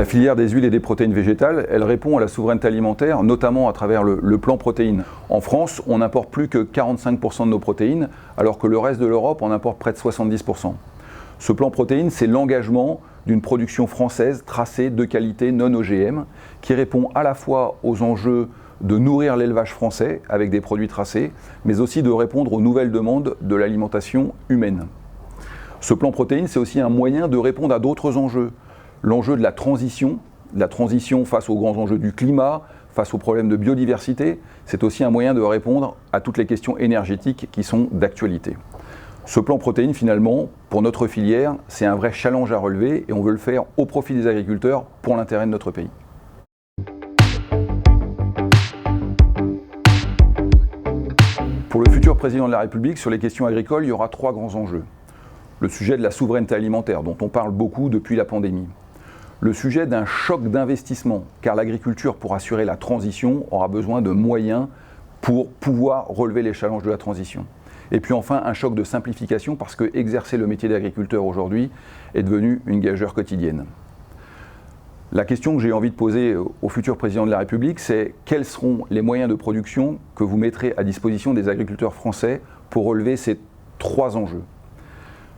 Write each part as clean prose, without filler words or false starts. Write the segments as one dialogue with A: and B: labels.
A: filière des huiles et des protéines végétales, elle répond à la souveraineté alimentaire, notamment à travers le plan protéines. En France, on n'importe plus que 45% de nos protéines, alors que le reste de l'Europe en importe près de 70%. Ce plan protéines, c'est l'engagement d'une production française tracée de qualité non OGM, qui répond à la fois aux enjeux de nourrir l'élevage français avec des produits tracés, mais aussi de répondre aux nouvelles demandes de l'alimentation humaine. Ce plan protéines, c'est aussi un moyen de répondre à d'autres enjeux. L'enjeu de la transition face aux grands enjeux du climat, face aux problèmes de biodiversité, c'est aussi un moyen de répondre à toutes les questions énergétiques qui sont d'actualité. Ce plan protéines, finalement, pour notre filière, c'est un vrai challenge à relever et on veut le faire au profit des agriculteurs pour l'intérêt de notre pays. Pour le futur président de la République, sur les questions agricoles, il y aura 3 grands enjeux. Le sujet de la souveraineté alimentaire, dont on parle beaucoup depuis la pandémie. Le sujet d'un choc d'investissement, car l'agriculture, pour assurer la transition, aura besoin de moyens pour pouvoir relever les challenges de la transition. Et puis enfin, un choc de simplification, parce que exercer le métier d'agriculteur aujourd'hui est devenu une gageure quotidienne. La question que j'ai envie de poser au futur président de la République, c'est quels seront les moyens de production que vous mettrez à disposition des agriculteurs français pour relever ces 3 enjeux.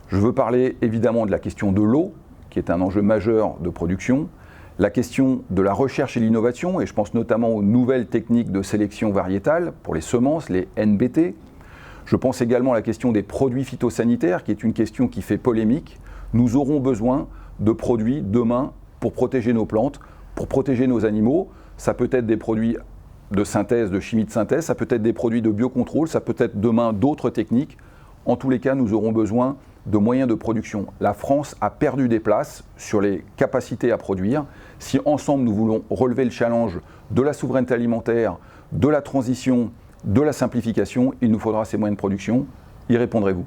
A: Je veux parler évidemment de la question de l'eau, qui est un enjeu majeur de production, la question de la recherche et l'innovation, et je pense notamment aux nouvelles techniques de sélection variétale pour les semences, les NBT. Je pense également à la question des produits phytosanitaires, qui est une question qui fait polémique. Nous aurons besoin de produits demain pour protéger nos plantes, pour protéger nos animaux. Ça peut être des produits de synthèse, de chimie de synthèse, ça peut être des produits de biocontrôle, ça peut être demain d'autres techniques. En tous les cas, nous aurons besoin de moyens de production. La France a perdu des places sur les capacités à produire. Si ensemble nous voulons relever le challenge de la souveraineté alimentaire, de la transition, de la simplification, il nous faudra ces moyens de production. Y répondrez-vous ?